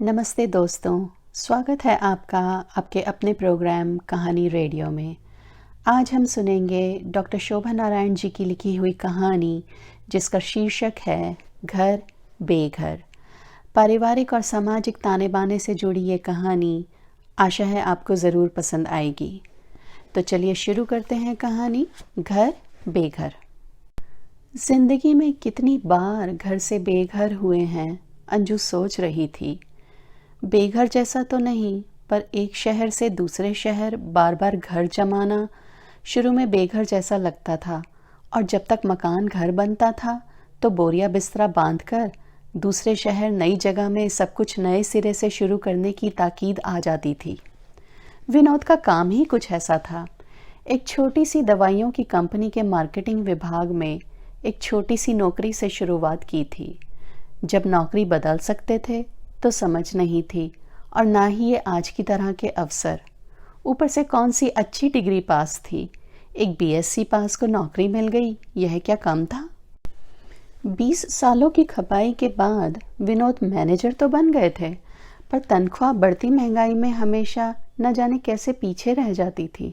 नमस्ते दोस्तों, स्वागत है आपका आपके अपने प्रोग्राम कहानी रेडियो में। आज हम सुनेंगे डॉक्टर शोभा नारायण जी की लिखी हुई कहानी जिसका शीर्षक है घर बेघर। पारिवारिक और सामाजिक ताने बाने से जुड़ी ये कहानी आशा है आपको ज़रूर पसंद आएगी। तो चलिए शुरू करते हैं कहानी घर बेघर। जिंदगी में कितनी बार घर से बेघर हुए हैं, अंजू सोच रही थी। बेघर जैसा तो नहीं, पर एक शहर से दूसरे शहर बार बार घर जमाना शुरू में बेघर जैसा लगता था, और जब तक मकान घर बनता था तो बोरिया बिस्तरा बांधकर दूसरे शहर नई जगह में सब कुछ नए सिरे से शुरू करने की ताकीद आ जाती थी। विनोद का काम ही कुछ ऐसा था। एक छोटी सी दवाइयों की कंपनी के मार्केटिंग विभाग में एक छोटी सी नौकरी से शुरुआत की थी। जब नौकरी बदल सकते थे तो समझ नहीं थी, और ना ही ये आज की तरह के अवसर। ऊपर से कौन सी अच्छी डिग्री पास थी, एक बीएससी पास को नौकरी मिल गई, यह क्या कम था। 20 सालों की खपाई के बाद विनोद मैनेजर तो बन गए थे, पर तनख्वाह बढ़ती महंगाई में हमेशा न जाने कैसे पीछे रह जाती थी।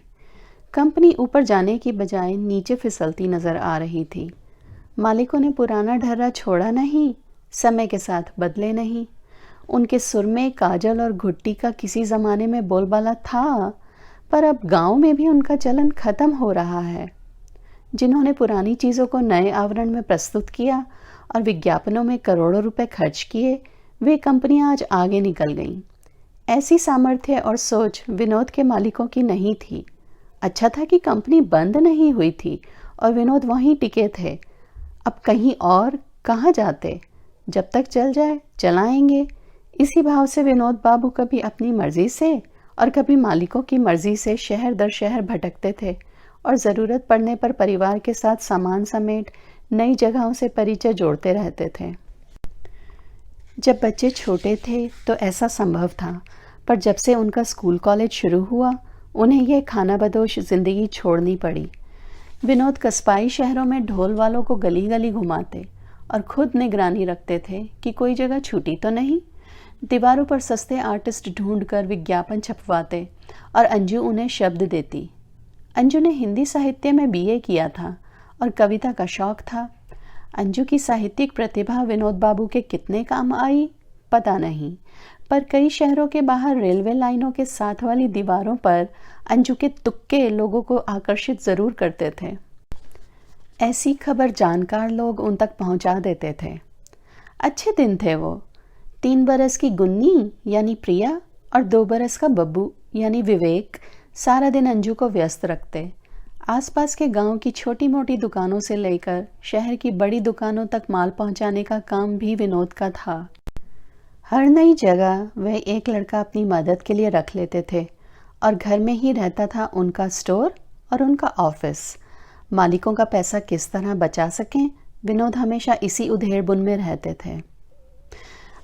कंपनी ऊपर जाने की बजाय नीचे फिसलती नजर आ रही थी। मालिकों ने पुराना ढर्रा छोड़ा नहीं, समय के साथ बदले नहीं। उनके सुर में काजल और घुट्टी का किसी ज़माने में बोलबाला था, पर अब गांव में भी उनका चलन खत्म हो रहा है। जिन्होंने पुरानी चीज़ों को नए आवरण में प्रस्तुत किया और विज्ञापनों में करोड़ों रुपए खर्च किए, वे कंपनियां आज आगे निकल गईं। ऐसी सामर्थ्य और सोच विनोद के मालिकों की नहीं थी। अच्छा था कि कंपनी बंद नहीं हुई थी और विनोद वहीं टिके थे। अब कहीं और कहाँ जाते, जब तक चल जाए चलाएंगे। इसी भाव से विनोद बाबू कभी अपनी मर्जी से और कभी मालिकों की मर्जी से शहर दर शहर भटकते थे, और ज़रूरत पड़ने पर परिवार के साथ सामान समेट नई जगहों से परिचय जोड़ते रहते थे। जब बच्चे छोटे थे तो ऐसा संभव था, पर जब से उनका स्कूल कॉलेज शुरू हुआ उन्हें यह खानाबदोश जिंदगी छोड़नी पड़ी। विनोद कस्बाई शहरों में ढोल वालों को गली गली घुमाते और खुद निगरानी रखते थे कि कोई जगह छूटी तो नहीं। दीवारों पर सस्ते आर्टिस्ट ढूंढकर विज्ञापन छपवाते और अंजू उन्हें शब्द देती। अंजू ने हिंदी साहित्य में बीए किया था और कविता का शौक था। अंजू की साहित्यिक प्रतिभा विनोद बाबू के कितने काम आई पता नहीं, पर कई शहरों के बाहर रेलवे लाइनों के साथ वाली दीवारों पर अंजू के तुक्के लोगों को आकर्षित जरूर करते थे। ऐसी खबर जानकार लोग उन तक पहुंचा देते थे। अच्छे दिन थे वो। 3 बरस की गुन्नी यानी प्रिया और 2 बरस का बब्बू यानी विवेक सारा दिन अंजू को व्यस्त रखते। आसपास के गांव की छोटी मोटी दुकानों से लेकर शहर की बड़ी दुकानों तक माल पहुंचाने का काम भी विनोद का था। हर नई जगह वह एक लड़का अपनी मदद के लिए रख लेते थे, और घर में ही रहता था उनका स्टोर और उनका ऑफिस। मालिकों का पैसा किस तरह बचा सकें, विनोद हमेशा इसी उधेड़बुन में रहते थे।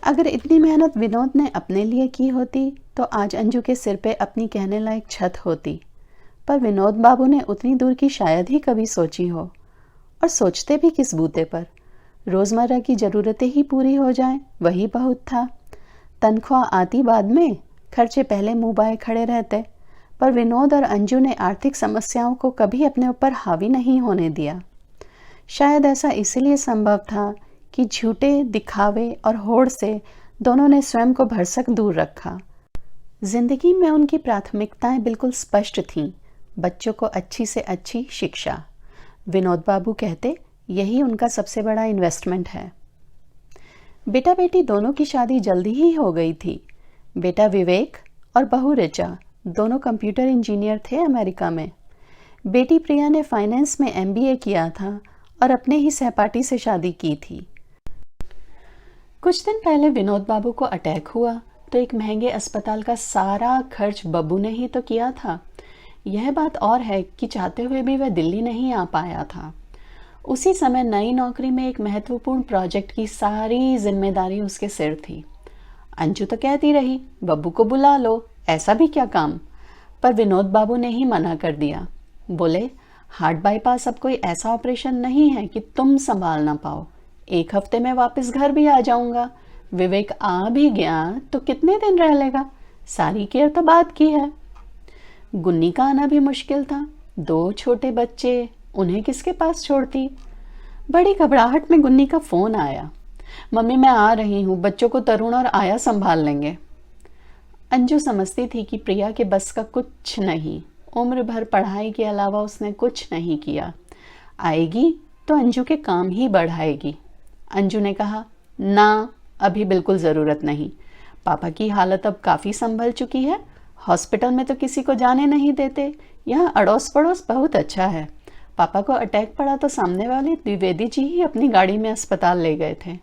अगर इतनी मेहनत विनोद ने अपने लिए की होती तो आज अंजू के सिर पे अपनी कहने लायक छत होती, पर विनोद बाबू ने उतनी दूर की शायद ही कभी सोची हो, और सोचते भी किस बूते पर। रोज़मर्रा की ज़रूरतें ही पूरी हो जाएं, वही बहुत था। तनख्वाह आती बाद में, खर्चे पहले मुंह बाए खड़े रहते। पर विनोद और अंजू ने आर्थिक समस्याओं को कभी अपने ऊपर हावी नहीं होने दिया। शायद ऐसा इसलिए संभव था कि झूठे दिखावे और होड़ से दोनों ने स्वयं को भरसक दूर रखा। जिंदगी में उनकी प्राथमिकताएं बिल्कुल स्पष्ट थीं। बच्चों को अच्छी से अच्छी शिक्षा। विनोद बाबू कहते यही उनका सबसे बड़ा इन्वेस्टमेंट है। बेटा बेटी दोनों की शादी जल्दी ही हो गई थी। बेटा विवेक और बहू ऋचा दोनों कंप्यूटर इंजीनियर थे अमेरिका में। बेटी प्रिया ने फाइनेंस में एमबीए किया था और अपने ही सहपाठी से शादी की थी। कुछ दिन पहले विनोद बाबू को अटैक हुआ तो एक महंगे अस्पताल का सारा खर्च बब्बू ने ही तो किया था। यह बात और है कि चाहते हुए भी वह दिल्ली नहीं आ पाया था। उसी समय नई नौकरी में एक महत्वपूर्ण प्रोजेक्ट की सारी जिम्मेदारी उसके सिर थी। अंजू तो कहती रही बब्बू को बुला लो, ऐसा भी क्या काम, पर विनोद बाबू ने ही मना कर दिया। बोले हार्ट बाईपास अब कोई ऐसा ऑपरेशन नहीं है कि तुम संभाल ना पाओ। 1 हफ्ते में वापस घर भी आ जाऊंगा। विवेक आ भी गया तो कितने दिन रह लेगा, सारी केयर तो बात की है। गुन्नी का आना भी मुश्किल था, 2 छोटे बच्चे, उन्हें किसके पास छोड़ती। बड़ी घबराहट में गुन्नी का फोन आया। मम्मी मैं आ रही हूँ, बच्चों को तरुण और आया संभाल लेंगे। अंजू समझती थी कि प्रिया के बस का कुछ नहीं, उम्र भर पढ़ाई के अलावा उसने कुछ नहीं किया, आएगी तो अंजू के काम ही बढ़ाएगी। अंजू ने कहा ना, अभी बिल्कुल ज़रूरत नहीं, पापा की हालत अब काफ़ी संभल चुकी है, हॉस्पिटल में तो किसी को जाने नहीं देते, यहाँ अड़ोस पड़ोस बहुत अच्छा है। पापा को अटैक पड़ा तो सामने वाले द्विवेदी जी ही अपनी गाड़ी में अस्पताल ले गए थे,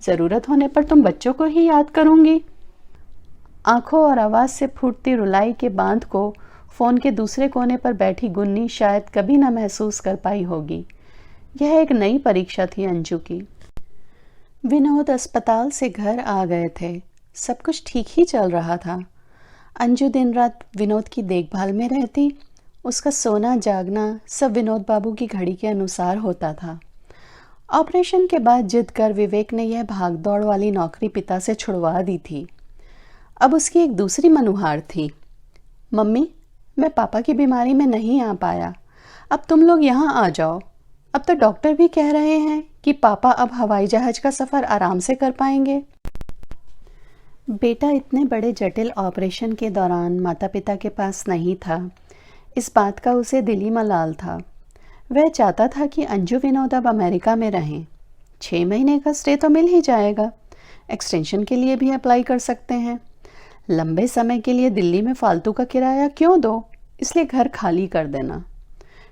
ज़रूरत होने पर तुम बच्चों को ही याद करूँगी। आंखों और आवाज़ से फूटती रुलाई के बांध को फ़ोन के दूसरे कोने पर बैठी गुन्नी शायद कभी न महसूस कर पाई होगी। यह एक नई परीक्षा थी अंजू की। विनोद अस्पताल से घर आ गए थे, सब कुछ ठीक ही चल रहा था। अंजू दिन रात विनोद की देखभाल में रहती, उसका सोना जागना सब विनोद बाबू की घड़ी के अनुसार होता था। ऑपरेशन के बाद जिद कर विवेक ने यह भागदौड़ वाली नौकरी पिता से छुड़वा दी थी। अब उसकी एक दूसरी मनुहार थी। मम्मी, मैं पापा की बीमारी में नहीं आ पाया, अब तुम लोग यहाँ आ जाओ। अब तो डॉक्टर भी कह रहे हैं कि पापा अब हवाई जहाज का सफ़र आराम से कर पाएंगे। बेटा इतने बड़े जटिल ऑपरेशन के दौरान माता पिता के पास नहीं था, इस बात का उसे दिली मलाल था। वह चाहता था कि अंजू विनोद अब अमेरिका में रहें। 6 महीने का स्टे तो मिल ही जाएगा, एक्सटेंशन के लिए भी अप्लाई कर सकते हैं। लंबे समय के लिए दिल्ली में फालतू का किराया क्यों दो, इसलिए घर खाली कर देना।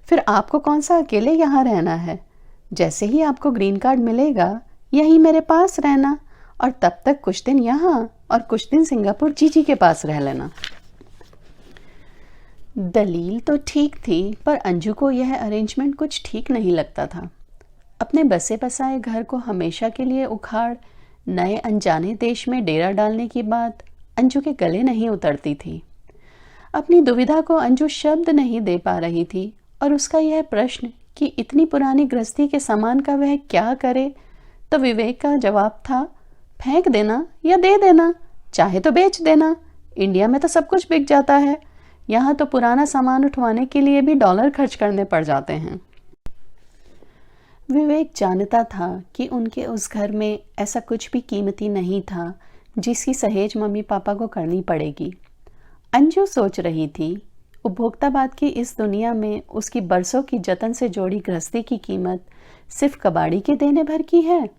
फिर आपको कौन सा अकेले यहाँ रहना है, जैसे ही आपको ग्रीन कार्ड मिलेगा यहीं मेरे पास रहना, और तब तक कुछ दिन यहाँ और कुछ दिन सिंगापुर जीजी के पास रह लेना। दलील तो ठीक थी, पर अंजू को यह अरेंजमेंट कुछ ठीक नहीं लगता था। अपने बसे बसाए घर को हमेशा के लिए उखाड़ नए अनजाने देश में डेरा डालने की बात अंजू के गले नहीं उतरती थी। अपनी दुविधा को अंजू शब्द नहीं दे पा रही थी, और उसका यह प्रश्न कि इतनी पुरानी गृहस्थी के सामान का वह क्या करे, तो विवेक का जवाब था फेंक देना या दे देना, चाहे तो बेच देना, इंडिया में तो सब कुछ बिक जाता है, यहाँ तो पुराना सामान उठवाने के लिए भी डॉलर खर्च करने पड़ जाते हैं। विवेक जानता था कि उनके उस घर में ऐसा कुछ भी कीमती नहीं था जिसकी सहेज मम्मी पापा को करनी पड़ेगी। अंजू सोच रही थी, उपभोक्तावाद की इस दुनिया में उसकी बरसों की जतन से जोड़ी गृहस्थी की कीमत सिर्फ कबाड़ी के देने भर की है।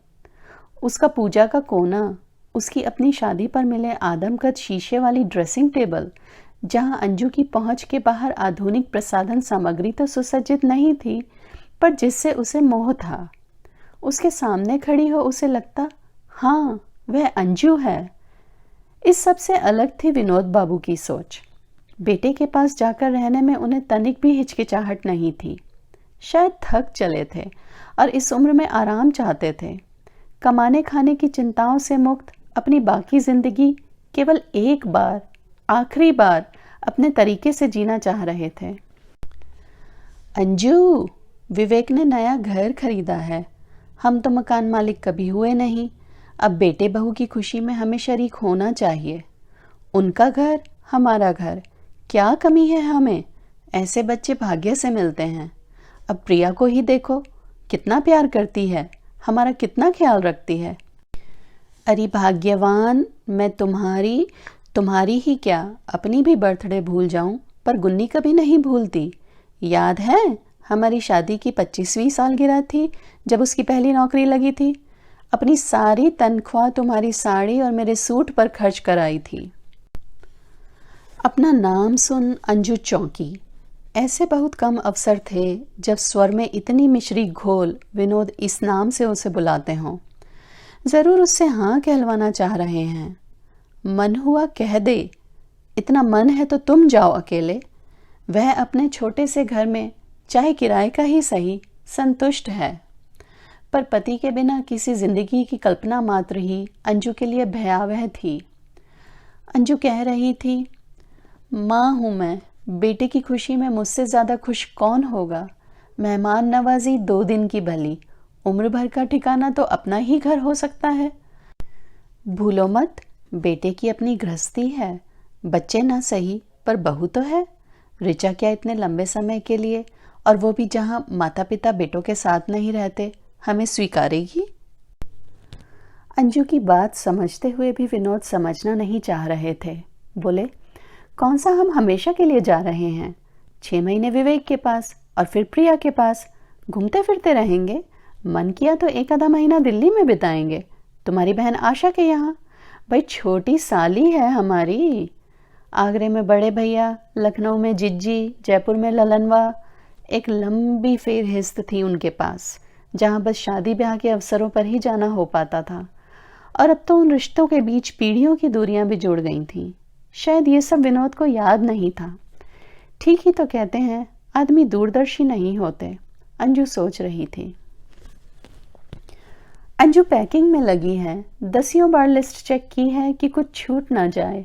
उसका पूजा का कोना, उसकी अपनी शादी पर मिले आदमकद शीशे वाली ड्रेसिंग टेबल, जहां अंजू की पहुंच के बाहर आधुनिक प्रसाधन सामग्री तो सुसज्जित नहीं थी, पर जिससे उसे मोह था। उसके सामने खड़ी हो उसे लगता, हाँ वह अंजू है। इस सब से अलग थी विनोद बाबू की सोच। बेटे के पास जाकर रहने में उन्हें तनिक भी हिचकिचाहट नहीं थी। शायद थक चले थे और इस उम्र में आराम चाहते थे। कमाने खाने की चिंताओं से मुक्त अपनी बाकी जिंदगी केवल एक बार, आखिरी बार अपने तरीके से जीना चाह रहे थे। अंजू, विवेक ने नया घर खरीदा है, हम तो मकान मालिक कभी हुए नहीं, अब बेटे बहू की खुशी में हमें शरीक होना चाहिए। उनका घर, हमारा घर, क्या कमी है हमें, ऐसे बच्चे भाग्य से मिलते हैं। अब प्रिया को ही देखो, कितना प्यार करती है, हमारा कितना ख्याल रखती है। अरे भाग्यवान, मैं तुम्हारी ही क्या, अपनी भी बर्थडे भूल जाऊं, पर गुन्नी कभी नहीं भूलती। याद है हमारी शादी की 25वीं सालगिरह थी जब उसकी पहली नौकरी लगी थी, अपनी सारी तनख्वाह तुम्हारी साड़ी और मेरे सूट पर खर्च कराई थी। अपना नाम सुन अंजू चौंकी। ऐसे बहुत कम अवसर थे जब स्वर में इतनी मिश्री घोल विनोद इस नाम से उसे बुलाते हों। जरूर उससे हाँ कहलवाना चाह रहे हैं। मन हुआ कह दे, इतना मन है तो तुम जाओ अकेले। वह अपने छोटे से घर में, चाहे किराए का ही सही, संतुष्ट है, पर पति के बिना किसी जिंदगी की कल्पना मात्र ही अंजू के लिए भयावह थी। अंजू कह रही थी, माँ हूँ मैं, बेटे की खुशी में मुझसे ज़्यादा खुश कौन होगा। मेहमान नवाजी 2 दिन की भली, उम्र भर का ठिकाना तो अपना ही घर हो सकता है। भूलो मत, बेटे की अपनी गृहस्थी है, बच्चे ना सही पर बहू तो है। ऋचा क्या इतने लंबे समय के लिए, और वो भी जहाँ माता पिता बेटों के साथ नहीं रहते, हमें स्वीकारेगी? अंजू की बात समझते हुए भी विनोद समझना नहीं चाह रहे थे। बोले, कौन सा हम हमेशा के लिए जा रहे हैं? 6 महीने विवेक के पास और फिर प्रिया के पास घूमते फिरते रहेंगे। मन किया तो एक आधा महीना दिल्ली में बिताएंगे, तुम्हारी बहन आशा के यहाँ। भाई छोटी साली है हमारी। आगरे में बड़े भैया, लखनऊ में जिज्जी, जयपुर में ललनवा। एक लंबी फेरहिस्त थी उनके पास, जहाँ बस शादी ब्याह के अवसरों पर ही जाना हो पाता था। और अब तो उन रिश्तों के बीच पीढ़ियों की दूरियां भी जुड़ गई थीं। शायद ये सब विनोद को याद नहीं था। ठीक ही तो कहते हैं, आदमी दूरदर्शी नहीं होते, अंजू सोच रही थी। अंजू पैकिंग में लगी है, दसियों बार लिस्ट चेक की है कि कुछ छूट ना जाए।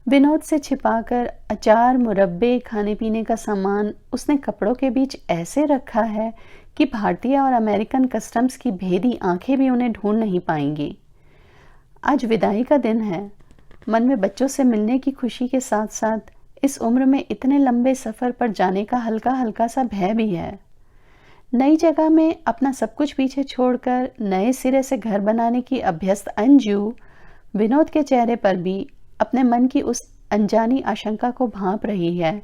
विनोद से छिपाकर अचार, मुरब्बे, खाने पीने का सामान उसने कपड़ों के बीच ऐसे रखा है कि भारतीय और अमेरिकन कस्टम्स की भेदी आंखें भी उन्हें ढूंढ नहीं पाएंगी। आज विदाई का दिन है। मन में बच्चों से मिलने की खुशी के साथ साथ इस उम्र में इतने लंबे सफर पर जाने का हल्का हल्का सा भय भी है। नई जगह में अपना सब कुछ पीछे छोड़कर नए सिरे से घर बनाने की अभ्यस्त अंजू विनोद के चेहरे पर भी अपने मन की उस अनजानी आशंका को भांप रही है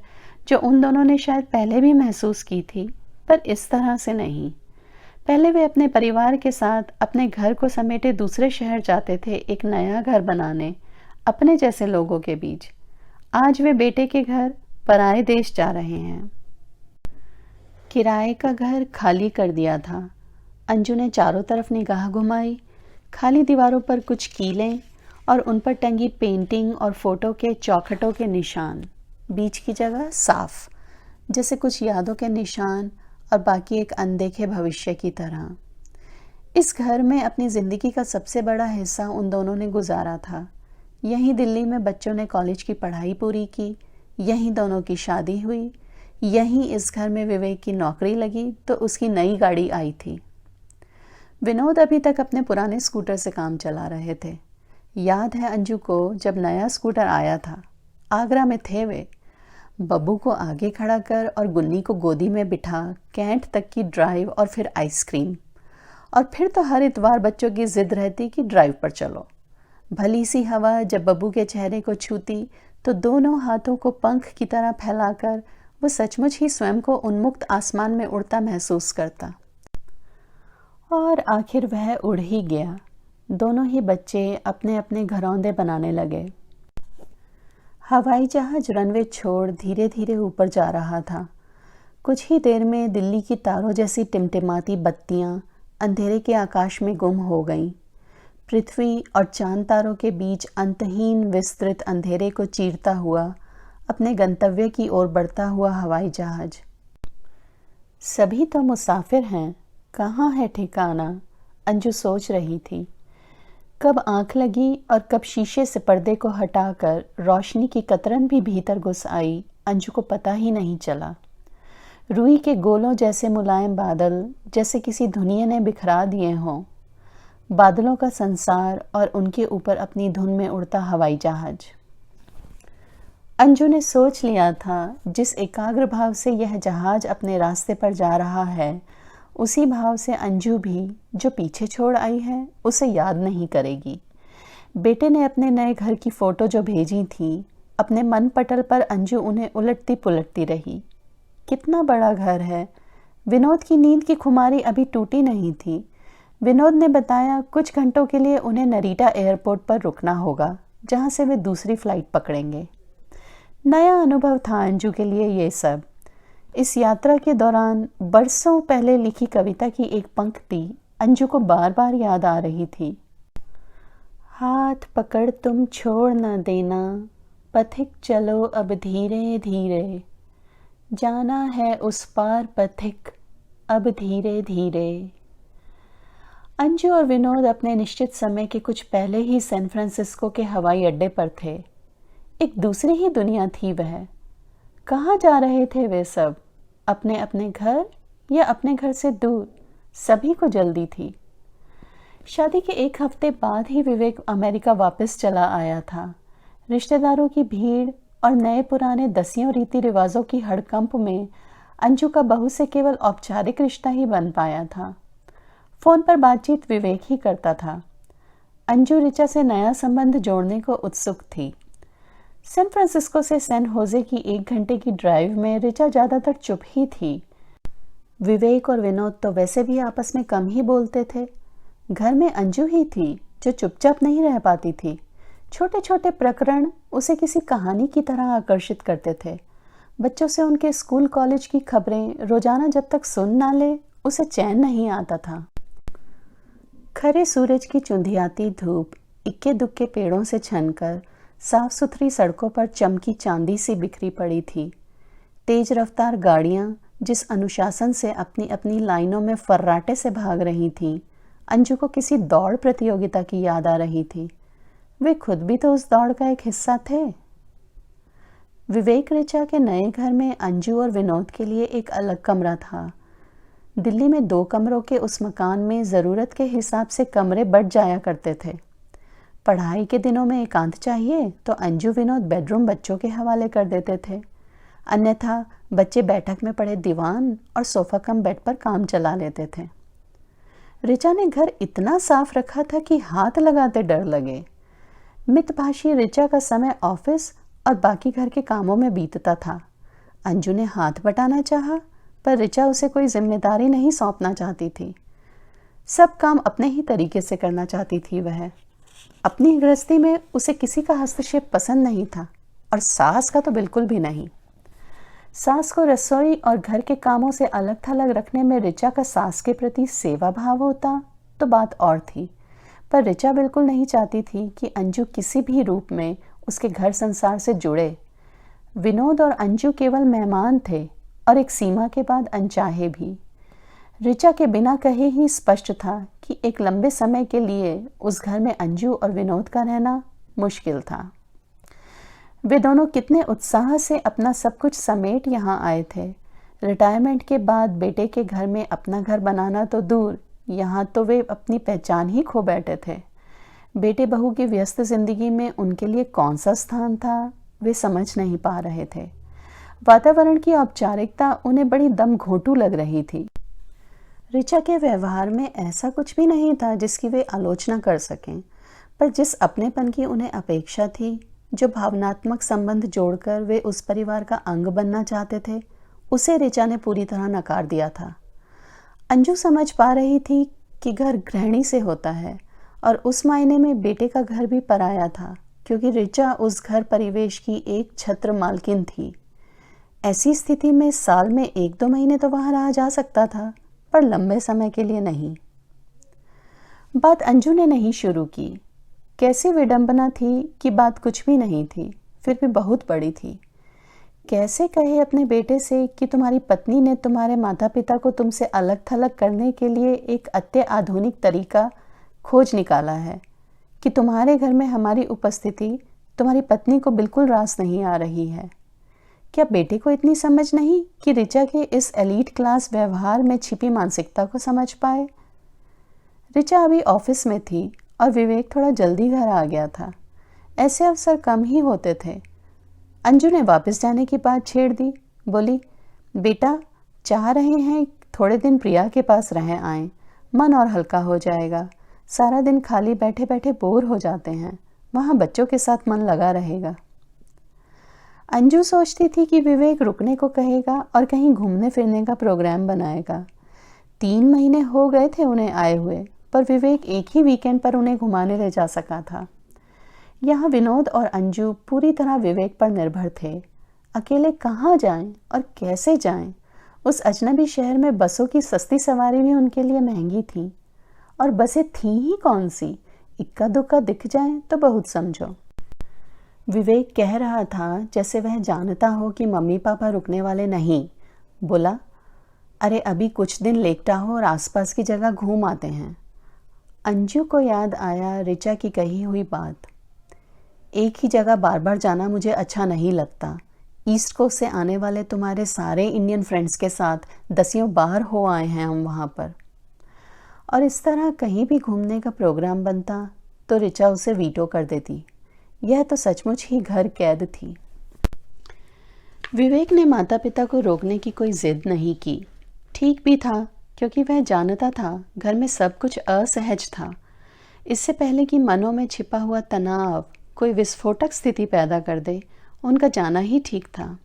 जो उन दोनों ने शायद पहले भी महसूस की थी, पर इस तरह से नहीं। पहले वे अपने परिवार के साथ अपने घर को समेटे दूसरे शहर जाते थे, एक नया घर बनाने अपने जैसे लोगों के बीच। आज वे बेटे के घर पराए देश जा रहे हैं। किराए का घर खाली कर दिया था। अंजू ने चारों तरफ निगाह घुमाई। खाली दीवारों पर कुछ कीलें और उन पर टंगी पेंटिंग और फोटो के चौखटों के निशान। बीच की जगह साफ, जैसे कुछ यादों के निशान और बाकी एक अनदेखे भविष्य की तरह। इस घर में अपनी जिंदगी का सबसे बड़ा हिस्सा उन दोनों ने गुजारा था। यहीं दिल्ली में बच्चों ने कॉलेज की पढ़ाई पूरी की, यहीं दोनों की शादी हुई, यहीं इस घर में विवेक की नौकरी लगी तो उसकी नई गाड़ी आई थी। विनोद अभी तक अपने पुराने स्कूटर से काम चला रहे थे। याद है अंजू को जब नया स्कूटर आया था, आगरा में थे वे। बब्बू को आगे खड़ा कर और गुन्नी को गोदी में बिठा कैंट तक की ड्राइव और फिर आइसक्रीम, और फिर तो हर इतवार बच्चों की जिद रहती कि ड्राइव पर चलो। भली सी हवा जब बब्बू के चेहरे को छूती तो दोनों हाथों को पंख की तरह फैलाकर वो सचमुच ही स्वयं को उन्मुक्त आसमान में उड़ता महसूस करता। और आखिर वह उड़ ही गया। दोनों ही बच्चे अपने अपने घरौंदे बनाने लगे। हवाई जहाज रनवे छोड़ धीरे धीरे ऊपर जा रहा था। कुछ ही देर में दिल्ली की तारों जैसी टिमटिमाती बत्तियां अंधेरे के आकाश में गुम हो गईं। पृथ्वी और चांद तारों के बीच अंतहीन विस्तृत अंधेरे को चीरता हुआ अपने गंतव्य की ओर बढ़ता हुआ हवाई जहाज। सभी तो मुसाफिर हैं, कहाँ है ठिकाना? अंजू सोच रही थी। कब आंख लगी और कब शीशे से पर्दे को हटाकर रोशनी की कतरन भी भीतर घुस आई, अंजू को पता ही नहीं चला। रुई के गोलों जैसे मुलायम बादल जैसे किसी धुनिया ने बिखरा दिए हों। बादलों का संसार और उनके ऊपर अपनी धुन में उड़ता हवाई जहाज। अंजू ने सोच लिया था जिस एकाग्र भाव से यह जहाज अपने रास्ते पर जा रहा है, उसी भाव से अंजू भी जो पीछे छोड़ आई है उसे याद नहीं करेगी। बेटे ने अपने नए घर की फोटो जो भेजी थी, अपने मन पटल पर अंजू उन्हें उलटती पुलटती रही। कितना बड़ा घर है। विनोद की नींद की खुमारी अभी टूटी नहीं थी। विनोद ने बताया कुछ घंटों के लिए उन्हें नरीटा एयरपोर्ट पर रुकना होगा, जहां से वे दूसरी फ्लाइट पकड़ेंगे। नया अनुभव था अंजू के लिए ये सब। इस यात्रा के दौरान बरसों पहले लिखी कविता की एक पंक्ति अंजू को बार बार याद आ रही थी। हाथ पकड़ तुम छोड़ न देना, पथिक चलो अब धीरे धीरे, जाना है उस पार पथिक अब धीरे धीरे। अंजू और विनोद अपने निश्चित समय के कुछ पहले ही सैन फ्रांसिस्को के हवाई अड्डे पर थे। एक दूसरी ही दुनिया थी वह। कहाँ जा रहे थे वे सब? अपने अपने घर या अपने घर से दूर? सभी को जल्दी थी। शादी के एक हफ्ते बाद ही विवेक अमेरिका वापस चला आया था। रिश्तेदारों की भीड़ और नए पुराने दसियों रीति रिवाजों की हड़कंप में अंजू का बहू से केवल औपचारिक रिश्ता ही बन पाया था। फोन पर बातचीत विवेक ही करता था। अंजू ऋचा से नया संबंध जोड़ने को उत्सुक थी। सैन फ्रांसिस्को से सैन होजे की 1 घंटे की ड्राइव में ऋचा ज्यादातर चुप ही थी। विवेक और विनोद तो वैसे भी आपस में कम ही बोलते थे। घर में अंजू ही थी जो चुपचाप नहीं रह पाती थी। छोटे छोटे प्रकरण उसे किसी कहानी की तरह आकर्षित करते थे। बच्चों से उनके स्कूल कॉलेज की खबरें रोजाना जब तक सुन ना ले उसे चैन नहीं आता था। खरे सूरज की चुंधियाती धूप इक्के दुक्के पेड़ों से छनकर साफ सुथरी सड़कों पर चमकी चांदी सी बिखरी पड़ी थी। तेज रफ्तार गाड़ियां जिस अनुशासन से अपनी अपनी लाइनों में फर्राटे से भाग रही थीं, अंजू को किसी दौड़ प्रतियोगिता की याद आ रही थी। वे खुद भी तो उस दौड़ का एक हिस्सा थे। विवेक ऋचा के नए घर में अंजू और विनोद के लिए एक अलग कमरा था। दिल्ली में 2 कमरों के उस मकान में ज़रूरत के हिसाब से कमरे बढ़ जाया करते थे। पढ़ाई के दिनों में एकांत चाहिए तो अंजू विनोद बेडरूम बच्चों के हवाले कर देते थे, अन्यथा बच्चे बैठक में पड़े दीवान और सोफा कम बेड पर काम चला लेते थे। ऋचा ने घर इतना साफ रखा था कि हाथ लगाते डर लगे। मितभाषी ऋचा का समय ऑफिस और बाकी घर के कामों में बीतता था। अंजू ने हाथ बटाना चाहा, पर ऋचा उसे कोई जिम्मेदारी नहीं सौंपना चाहती थी। सब काम अपने ही तरीके से करना चाहती थी वह। अपनी गृहस्थी में उसे किसी का हस्तक्षेप पसंद नहीं था और सास का तो बिल्कुल भी नहीं। सास को रसोई और घर के कामों से अलग थलग रखने में ऋचा का सास के प्रति सेवा भाव होता तो बात और थी, पर ऋचा बिल्कुल नहीं चाहती थी कि अंजू किसी भी रूप में उसके घर संसार से जुड़े। विनोद और अंजू केवल मेहमान थे और एक सीमा के बाद अनचाहे भी। ऋचा के बिना कहे ही स्पष्ट था कि एक लंबे समय के लिए उस घर में अंजू और विनोद का रहना मुश्किल था। वे दोनों कितने उत्साह से अपना सब कुछ समेट यहाँ आए थे। रिटायरमेंट के बाद बेटे के घर में अपना घर बनाना तो दूर, यहाँ तो वे अपनी पहचान ही खो बैठे थे। बेटे बहू की व्यस्त जिंदगी में उनके लिए कौन सा स्थान था, वे समझ नहीं पा रहे थे। वातावरण की औपचारिकता उन्हें बड़ी दम घोंटू लग रही थी। ऋचा के व्यवहार में ऐसा कुछ भी नहीं था जिसकी वे आलोचना कर सकें, पर जिस अपनेपन की उन्हें अपेक्षा थी, जो भावनात्मक संबंध जोड़कर वे उस परिवार का अंग बनना चाहते थे, उसे ऋचा ने पूरी तरह नकार दिया था। अंजू समझ पा रही थी कि घर गृहिणी से होता है और उस मायने में बेटे का घर भी पराया था, क्योंकि ऋचा उस घर परिवेश की एक छत्र मालकिन थी। ऐसी स्थिति में साल में 1-2 महीने तो वहां रहा जा सकता था, पर लंबे समय के लिए नहीं। बात अंजू ने नहीं शुरू की। कैसी विडंबना थी कि बात कुछ भी नहीं थी, फिर भी बहुत बड़ी थी। कैसे कहे अपने बेटे से कि तुम्हारी पत्नी ने तुम्हारे माता पिता को तुमसे अलग थलग करने के लिए एक अत्याधुनिक तरीका खोज निकाला है, कि तुम्हारे घर में हमारी उपस्थिति तुम्हारी पत्नी को बिल्कुल रास नहीं आ रही है। क्या बेटे को इतनी समझ नहीं कि ऋचा के इस एलीट क्लास व्यवहार में छिपी मानसिकता को समझ पाए? ऋचा अभी ऑफिस में थी और विवेक थोड़ा जल्दी घर आ गया था। ऐसे अवसर कम ही होते थे। अंजू ने वापस जाने की बात छेड़ दी। बोली, बेटा चाह रहे हैं थोड़े दिन प्रिया के पास रह आएं, मन और हल्का हो जाएगा। सारा दिन खाली बैठे बैठे बोर हो जाते हैं, वहाँ बच्चों के साथ मन लगा रहेगा। अंजू सोचती थी कि विवेक रुकने को कहेगा और कहीं घूमने फिरने का प्रोग्राम बनाएगा। 3 महीने हो गए थे उन्हें आए हुए, पर विवेक एक ही वीकेंड पर उन्हें घुमाने ले जा सका था। यहाँ विनोद और अंजू पूरी तरह विवेक पर निर्भर थे। अकेले कहाँ जाएं और कैसे जाएं? उस अजनबी शहर में बसों की सस्ती सवारी भी उनके लिए महंगी थी, और बसें थीं ही कौन सी, इक्का दुक्का दिख जाएं तो बहुत समझो। विवेक कह रहा था जैसे वह जानता हो कि मम्मी पापा रुकने वाले नहीं। बोला, अरे अभी कुछ दिन लेक टाहो और आसपास की जगह घूम आते हैं। अंजू को याद आया ऋचा की कही हुई बात, एक ही जगह बार बार जाना मुझे अच्छा नहीं लगता। ईस्ट कोस्ट से आने वाले तुम्हारे सारे इंडियन फ्रेंड्स के साथ 10 बार हो आए हैं हम वहाँ पर। और इस तरह कहीं भी घूमने का प्रोग्राम बनता तो ऋचा उसे वीटो कर देती। यह तो सचमुच ही घर कैद थी। विवेक ने माता पिता को रोकने की कोई जिद नहीं की। ठीक भी था, क्योंकि वह जानता था घर में सब कुछ असहज था। इससे पहले कि मनों में छिपा हुआ तनाव कोई विस्फोटक स्थिति पैदा कर दे, उनका जाना ही ठीक था।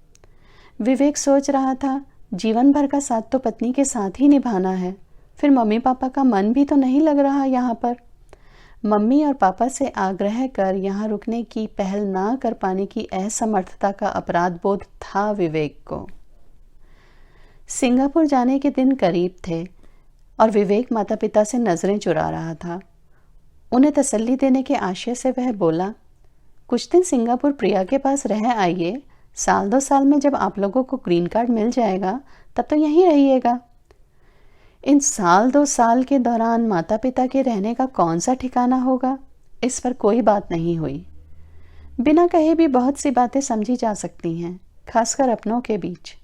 विवेक सोच रहा था, जीवन भर का साथ तो पत्नी के साथ ही निभाना है, फिर मम्मी पापा का मन भी तो नहीं लग रहा यहाँ पर। मम्मी और पापा से आग्रह कर यहाँ रुकने की पहल ना कर पाने की असमर्थता का अपराध बोध था विवेक को। सिंगापुर जाने के दिन करीब थे और विवेक माता पिता से नजरें चुरा रहा था। उन्हें तसल्ली देने के आशय से वह बोला, कुछ दिन सिंगापुर प्रिया के पास रह आइए। 1-2 साल में जब आप लोगों को ग्रीन कार्ड मिल जाएगा तब तो यहीं रहिएगा। इन 1-2 साल के दौरान माता पिता के रहने का कौन सा ठिकाना होगा, इस पर कोई बात नहीं हुई। बिना कहे भी बहुत सी बातें समझी जा सकती हैं, खासकर अपनों के बीच।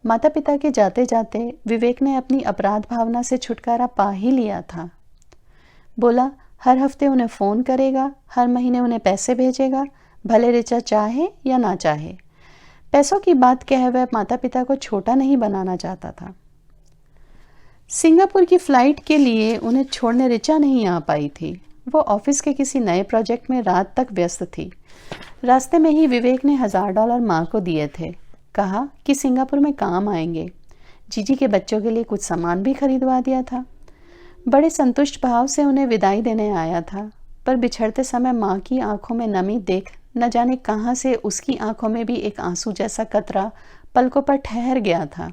माता पिता के जाते जाते विवेक ने अपनी अपराध भावना से छुटकारा पा ही लिया था। बोला, हर हफ्ते उन्हें फ़ोन करेगा, हर महीने उन्हें पैसे भेजेगा, भले ऋचा चाहे या ना चाहे। पैसों की बात कह वह माता पिता को छोटा नहीं बनाना चाहता था। सिंगापुर की फ्लाइट के लिए उन्हें छोड़ने ऋचा नहीं आ पाई थी। वो ऑफिस के किसी नए प्रोजेक्ट में रात तक व्यस्त थी। रास्ते में ही विवेक ने $1000 माँ को दिए थे। कहा कि सिंगापुर में काम आएंगे। जीजी के बच्चों के लिए कुछ सामान भी खरीदवा दिया था। बड़े संतुष्ट भाव से उन्हें विदाई देने आया था, पर बिछड़ते समय माँ की आंखों में नमी देख न जाने कहाँ से उसकी आंखों में भी एक आंसू जैसा कतरा पलकों पर ठहर गया था।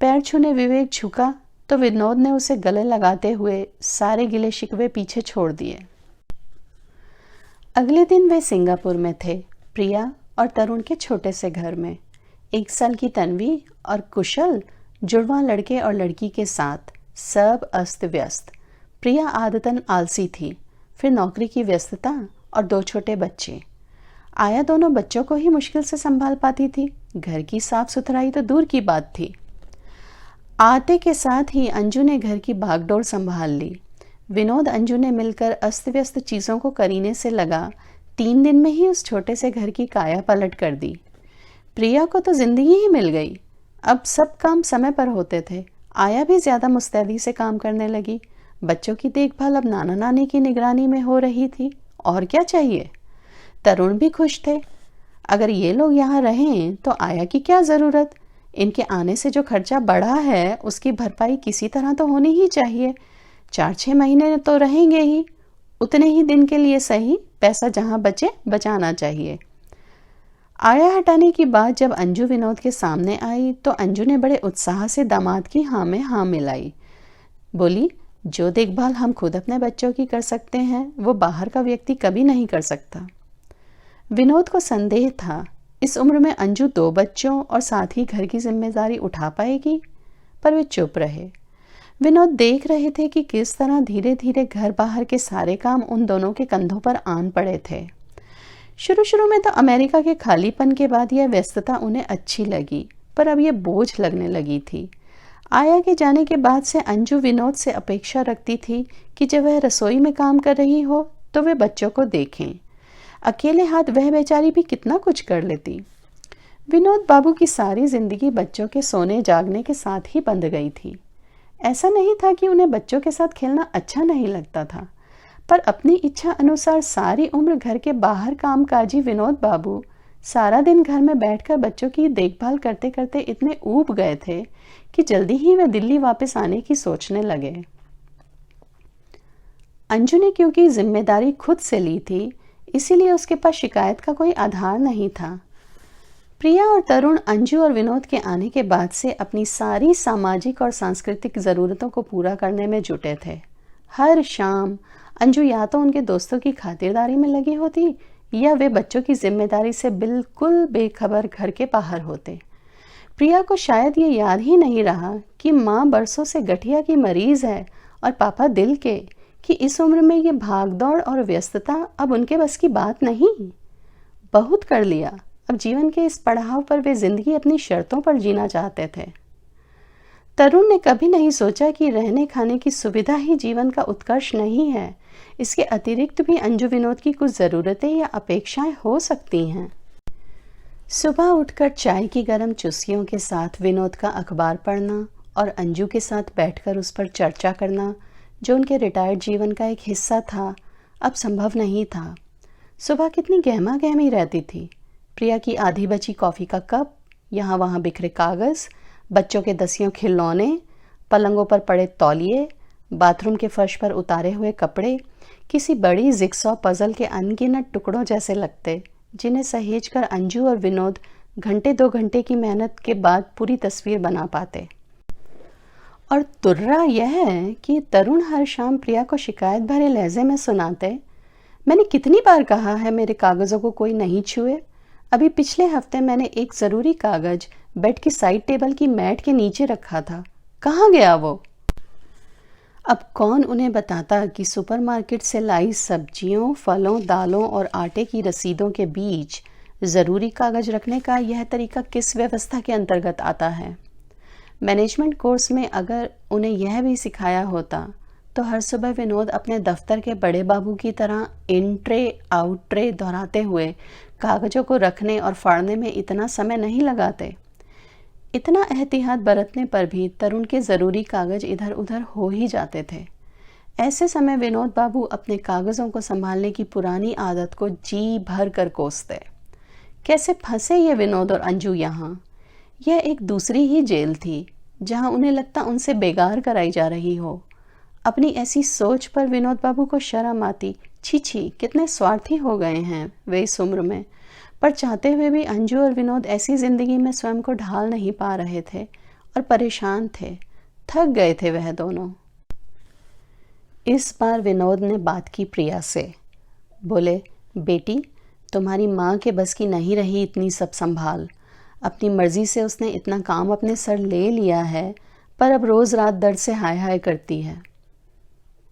पैर छूने विवेक झुका तो विनोद ने उसे गले लगाते हुए सारे गिले शिकवे पीछे छोड़ दिए। अगले दिन वे सिंगापुर में थे, प्रिया और तरुण के छोटे से घर में। 1 साल की तन्वी और कुशल जुड़वा लड़के और लड़की के साथ, सब अस्त व्यस्त। प्रिया आदतन आलसी थी, फिर नौकरी की व्यस्तता और 2 छोटे बच्चे। आया दोनों बच्चों को ही मुश्किल से संभाल पाती थी, घर की साफ सुथराई तो दूर की बात थी। आते के साथ ही अंजू ने घर की भागदौड़ संभाल ली। विनोद अंजू ने मिलकर अस्त व्यस्त चीज़ों को करीने से लगा 3 दिन में ही उस छोटे से घर की काया पलट कर दी। प्रिया को तो जिंदगी ही मिल गई। अब सब काम समय पर होते थे। आया भी ज़्यादा मुस्तैदी से काम करने लगी। बच्चों की देखभाल अब नाना नानी की निगरानी में हो रही थी। और क्या चाहिए। तरुण भी खुश थे। अगर ये लोग यहाँ रहें तो आया की क्या ज़रूरत। इनके आने से जो खर्चा बढ़ा है उसकी भरपाई किसी तरह तो होनी ही चाहिए। 4-6 महीने तो रहेंगे ही, उतने ही दिन के लिए सही, पैसा जहाँ बचे बचाना चाहिए। आया हटाने की बात जब अंजू विनोद के सामने आई तो अंजू ने बड़े उत्साह से दामाद की हाँ में हाँ मिलाई। बोली, जो देखभाल हम खुद अपने बच्चों की कर सकते हैं वो बाहर का व्यक्ति कभी नहीं कर सकता। विनोद को संदेह था, इस उम्र में अंजू 2 बच्चों और साथ ही घर की जिम्मेदारी उठा पाएगी, पर वे चुप रहे। विनोद देख रहे थे कि किस तरह धीरे धीरे घर बाहर के सारे काम उन दोनों के कंधों पर आन पड़े थे। शुरू में तो अमेरिका के खालीपन के बाद यह व्यस्तता उन्हें अच्छी लगी, पर अब यह बोझ लगने लगी थी। आया के जाने के बाद से अंजू विनोद से अपेक्षा रखती थी कि जब वह रसोई में काम कर रही हो तो वे बच्चों को देखें। अकेले हाथ वह बेचारी भी कितना कुछ कर लेती। विनोद बाबू की सारी जिंदगी बच्चों के सोने जागने के साथ ही बंध गई थी। ऐसा नहीं था कि उन्हें बच्चों के साथ खेलना अच्छा नहीं लगता था, पर अपनी इच्छा अनुसार सारी उम्र घर के बाहर कामकाजी विनोद बाबू सारा दिन घर में बैठकर बच्चों की देखभाल करते करते इतने ऊब गए थे कि जल्दी ही वे दिल्ली वापस आने की सोचने लगे। अंजू ने क्योंकि जिम्मेदारी खुद से ली थी, इसीलिए उसके पास शिकायत का कोई आधार नहीं था। प्रिया और तरुण अंजू और विनोद के आने के बाद से अपनी सारी सामाजिक और सांस्कृतिक ज़रूरतों को पूरा करने में जुटे थे। हर शाम अंजू या तो उनके दोस्तों की खातिरदारी में लगी होती या वे बच्चों की जिम्मेदारी से बिल्कुल बेखबर घर के बाहर होते। प्रिया को शायद ये याद ही नहीं रहा कि माँ बरसों से गठिया की मरीज है और पापा दिल के, कि इस उम्र में ये भागदौड़ और व्यस्तता अब उनके बस की बात नहीं। बहुत कर लिया, अब जीवन के इस पड़ाव पर वे जिंदगी अपनी शर्तों पर जीना चाहते थे। तरुण ने कभी नहीं सोचा कि रहने खाने की सुविधा ही जीवन का उत्कर्ष नहीं है। इसके अतिरिक्त भी अंजू विनोद की कुछ ज़रूरतें या अपेक्षाएं हो सकती हैं। सुबह उठकर चाय की गर्म चुस्कियों के साथ विनोद का अखबार पढ़ना और अंजू के साथ बैठकर उस पर चर्चा करना, जो उनके रिटायर्ड जीवन का एक हिस्सा था, अब संभव नहीं था। सुबह कितनी गहमा गहमी रहती थी। प्रिया की आधी बची कॉफ़ी का कप, यहाँ वहाँ बिखरे कागज़, बच्चों के दसियों खिलौने, पलंगों पर पड़े तौलिए, बाथरूम के फर्श पर उतारे हुए कपड़े किसी बड़ी जिगसॉ पजल के अनगिनत टुकड़ों जैसे लगते, जिन्हें सहेजकर अंजू और विनोद घंटे 2 घंटे की मेहनत के बाद पूरी तस्वीर बना पाते। और तुर्रा यह है कि तरुण हर शाम प्रिया को शिकायत भरे लहजे में सुनाते, मैंने कितनी बार कहा है मेरे कागज़ों को कोई नहीं छुए। अभी पिछले हफ्ते मैंने एक ज़रूरी कागज़ बेड की साइड टेबल की मैट के नीचे रखा था, कहाँ गया वो? अब कौन उन्हें बताता कि सुपरमार्केट से लाई सब्जियों, फलों, दालों और आटे की रसीदों के बीच ज़रूरी कागज़ रखने का यह तरीका किस व्यवस्था के अंतर्गत आता है। मैनेजमेंट कोर्स में अगर उन्हें यह भी सिखाया होता तो हर सुबह विनोद अपने दफ्तर के बड़े बाबू की तरह इन ट्रे आउट ट्रे दोहराते हुए कागज़ों को रखने और फाड़ने में इतना समय नहीं लगाते। इतना एहतियात बरतने पर भी तरुण के ज़रूरी कागज़ इधर उधर हो ही जाते थे। ऐसे समय विनोद बाबू अपने कागज़ों को संभालने की पुरानी आदत को जी भर कर कोसते। कैसे फंसे ये विनोद और अंजू यहाँ? यह एक दूसरी ही जेल थी, जहाँ उन्हें लगता उनसे बेगार कराई जा रही हो। अपनी ऐसी सोच पर विनोद बाबू को शर्म आती। छी छी, कितने स्वार्थी हो गए हैं वे इस उम्र में। पर चाहते हुए भी अंजू और विनोद ऐसी जिंदगी में स्वयं को ढाल नहीं पा रहे थे और परेशान थे। थक गए थे वह दोनों। इस बार विनोद ने बात की प्रिया से। बोले, बेटी, तुम्हारी माँ के बस की नहीं रही इतनी सब संभाल। अपनी मर्जी से उसने इतना काम अपने सर ले लिया है, पर अब रोज़ रात दर्द से हाय हाय करती है।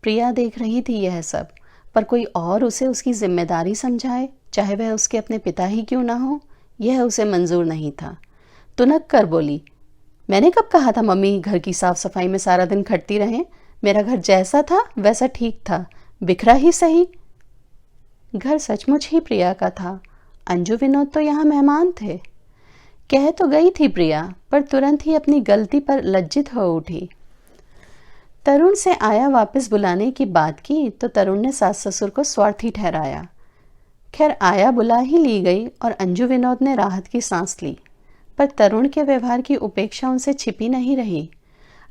प्रिया देख रही थी यह सब, पर कोई और उसे उसकी जिम्मेदारी समझाए, चाहे वह उसके अपने पिता ही क्यों ना हो, यह उसे मंजूर नहीं था। तुनक कर बोली, मैंने कब कहा था मम्मी घर की साफ सफाई में सारा दिन खटती रहें? मेरा घर जैसा था वैसा ठीक था, बिखरा ही सही। घर सचमुच ही प्रिया का था। अंजू विनोद तो यहाँ मेहमान थे। कह तो गई थी प्रिया, पर तुरंत ही अपनी गलती पर लज्जित हो उठी। तरुण से आया वापस बुलाने की बात की तो तरुण ने सास ससुर को स्वार्थी ठहराया। खैर, आया बुला ही ली गई और अंजू विनोद ने राहत की सांस ली, पर तरुण के व्यवहार की उपेक्षा उनसे छिपी नहीं रही।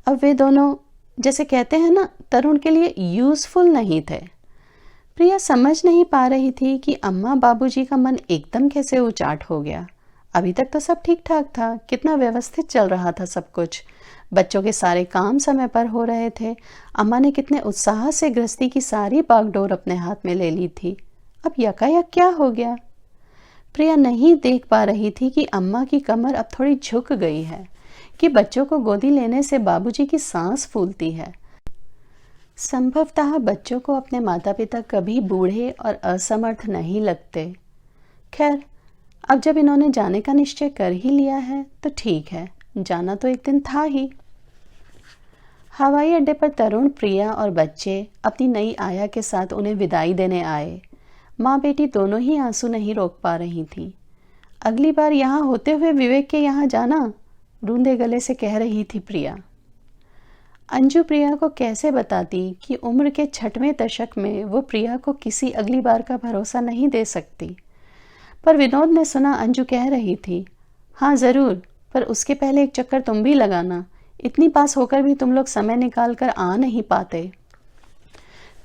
अब वे दोनों, जैसे कहते हैं ना, तरुण के लिए यूजफुल नहीं थे। प्रिया समझ नहीं पा रही थी कि अम्मा बाबूजी का मन एकदम कैसे उचाट हो गया। अभी तक तो सब ठीक ठाक था, कितना व्यवस्थित चल रहा था सब कुछ। बच्चों के सारे काम समय पर हो रहे थे। अम्मा ने कितने उत्साह से गृहस्थी की सारी बागडोर अपने हाथ में ले ली थी। अब यकायक क्या हो गया? प्रिया नहीं देख पा रही थी कि अम्मा की कमर अब थोड़ी झुक गई है, कि बच्चों को गोदी लेने से बाबूजी की सांस फूलती है। संभवतः बच्चों को अपने माता पिता कभी बूढ़े और असमर्थ नहीं लगते। खैर, अब जब इन्होंने जाने का निश्चय कर ही लिया है तो ठीक है, जाना तो एक दिन था ही। हवाई अड्डे पर तरुण, प्रिया और बच्चे अपनी नई आया के साथ उन्हें विदाई देने आए। माँ बेटी दोनों ही आंसू नहीं रोक पा रही थीं। अगली बार यहाँ होते हुए विवेक के यहाँ जाना, रूंधे गले से कह रही थी प्रिया। अंजू प्रिया को कैसे बताती कि उम्र के 6वें दशक में वो प्रिया को किसी अगली बार का भरोसा नहीं दे सकती। पर विनोद ने सुना अंजू कह रही थी, हाँ ज़रूर, पर उसके पहले एक चक्कर तुम भी लगाना। इतनी पास होकर भी तुम लोग समय निकाल कर आ नहीं पाते।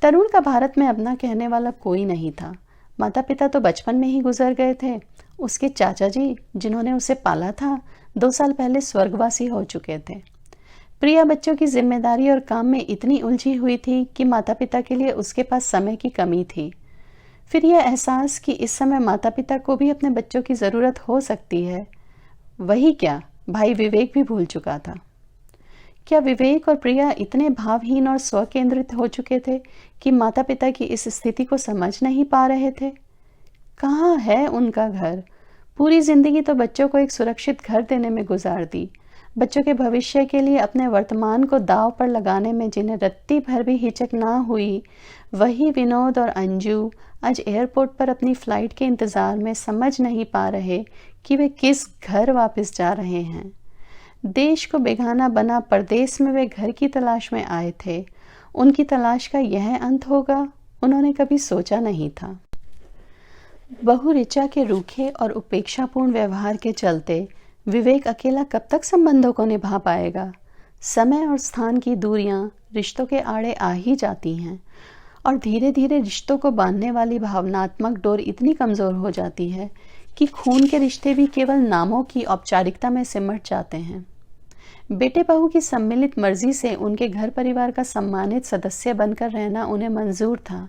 तरुण का भारत में अपना कहने वाला कोई नहीं था। माता पिता तो बचपन में ही गुजर गए थे। उसके चाचा जी, जिन्होंने उसे पाला था, 2 साल पहले स्वर्गवासी हो चुके थे। प्रिया बच्चों की जिम्मेदारी और काम में इतनी उलझी हुई थी कि माता पिता के लिए उसके पास समय की कमी थी। फिर यह एहसास कि इस समय माता पिता को भी अपने बच्चों की ज़रूरत हो सकती है, वही क्या, भाई विवेक भी भूल चुका था। क्या विवेक और प्रिया इतने भावहीन और स्वकेंद्रित हो चुके थे कि माता पिता की इस स्थिति को समझ नहीं पा रहे थे? कहाँ है उनका घर? पूरी जिंदगी तो बच्चों को एक सुरक्षित घर देने में गुजार दी। बच्चों के भविष्य के लिए अपने वर्तमान को दांव पर लगाने में जिन्हें रत्ती भर भी हिचक ना हुई, वही विनोद और अंजू आज एयरपोर्ट पर अपनी फ्लाइट के इंतज़ार में समझ नहीं पा रहे कि वे किस घर वापस जा रहे हैं। देश को बेगाना बना परदेश में वे घर की तलाश में आए थे। उनकी तलाश का यह अंत होगा, उन्होंने कभी सोचा नहीं था। बहू ऋचा के रूखे और उपेक्षापूर्ण व्यवहार के चलते विवेक अकेला कब तक संबंधों को निभा पाएगा। समय और स्थान की दूरियां रिश्तों के आड़े आ ही जाती हैं और धीरे धीरे रिश्तों को बांधने वाली भावनात्मक डोर इतनी कमज़ोर हो जाती है कि खून के रिश्ते भी केवल नामों की औपचारिकता में सिमट जाते हैं। बेटे बहू की सम्मिलित मर्जी से उनके घर परिवार का सम्मानित सदस्य बनकर रहना उन्हें मंजूर था,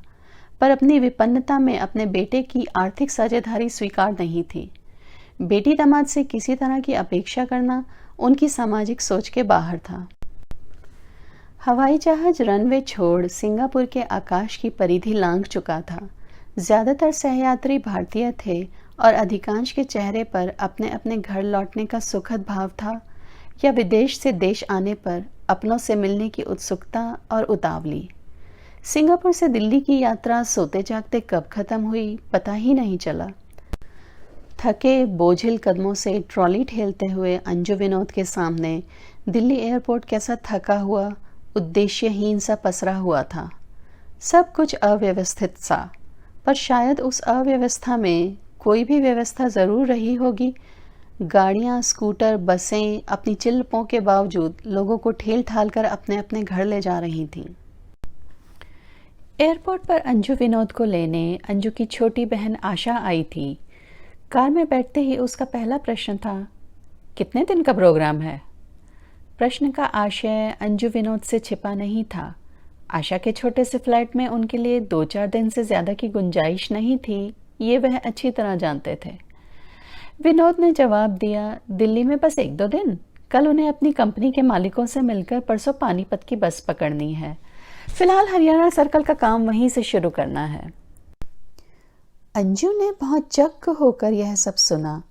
पर अपनी विपन्नता में अपने बेटे की आर्थिक साझेदारी स्वीकार नहीं थी। बेटी दामाद से किसी तरह की अपेक्षा करना उनकी सामाजिक सोच के बाहर था। हवाई जहाज रनवे छोड़ सिंगापुर के आकाश की परिधि लांघ चुका था। ज़्यादातर सहयात्री भारतीय थे और अधिकांश के चेहरे पर अपने अपने घर लौटने का सुखद भाव था या विदेश से देश आने पर अपनों से मिलने की उत्सुकता और उतावली। सिंगापुर से दिल्ली की यात्रा सोते जागते कब खत्म हुई पता ही नहीं चला। थके बोझिल कदमों से ट्रॉली ठेलते हुए अंजू विनोद के सामने दिल्ली एयरपोर्ट कैसा थका हुआ, उद्देश्यहीन सा पसरा हुआ था। सब कुछ अव्यवस्थित सा, पर शायद उस अव्यवस्था में कोई भी व्यवस्था ज़रूर रही होगी। गाड़ियाँ, स्कूटर, बसें अपनी चिल्लपों के बावजूद लोगों को ठेल ठाल कर अपने अपने घर ले जा रही थीं। एयरपोर्ट पर अंजू विनोद को लेने अंजू की छोटी बहन आशा आई थी। कार में बैठते ही उसका पहला प्रश्न था, कितने दिन का प्रोग्राम है? प्रश्न का आशय अंजू विनोद से छिपा नहीं था। आशा के छोटे से फ्लैट में उनके लिए 2-4 दिन से ज़्यादा की गुंजाइश नहीं थी, ये वह अच्छी तरह जानते थे। विनोद ने जवाब दिया, दिल्ली में बस 1-2 दिन। कल उन्हें अपनी कंपनी के मालिकों से मिलकर परसों पानीपत की बस पकड़नी है। फिलहाल हरियाणा सर्कल का काम वहीं से शुरू करना है। अंजू ने बहुत चक्क होकर यह सब सुना।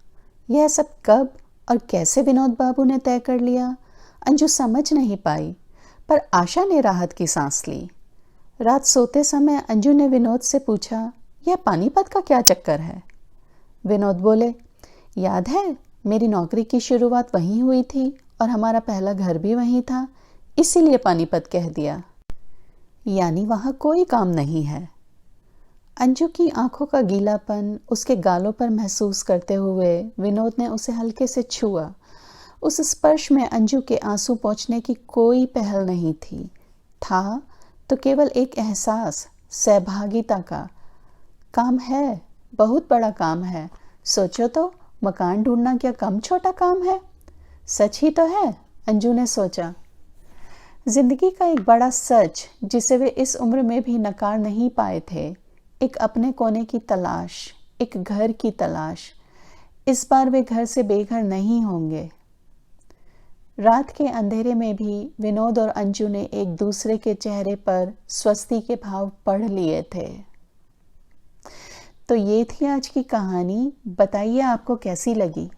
यह सब कब और कैसे विनोद बाबू ने तय कर लिया, अंजू समझ नहीं पाई, पर आशा ने राहत की सांस ली। रात सोते समय अंजू ने विनोद से पूछा, यह पानीपत का क्या चक्कर है? विनोद बोले, याद है मेरी नौकरी की शुरुआत वहीं हुई थी और हमारा पहला घर भी वहीं था, इसीलिए पानीपत कह दिया। यानी वहाँ कोई काम नहीं है। अंजू की आंखों का गीलापन उसके गालों पर महसूस करते हुए विनोद ने उसे हल्के से छुआ। उस स्पर्श में अंजू के आंसू पोंछने की कोई पहल नहीं थी, था तो केवल एक एहसास सहभागिता का। काम है, बहुत बड़ा काम है। सोचो तो, मकान ढूंढना क्या कम छोटा काम है? सच ही तो है, अंजू ने सोचा। जिंदगी का एक बड़ा सच जिसे वे इस उम्र में भी नकार नहीं पाए थे, एक अपने कोने की तलाश, एक घर की तलाश। इस बार वे घर से बेघर नहीं होंगे। रात के अंधेरे में भी विनोद और अंजू ने एक दूसरे के चेहरे पर स्वस्ति के भाव पढ़ लिए थे। तो ये थी आज की कहानी। बताइए आपको कैसी लगी।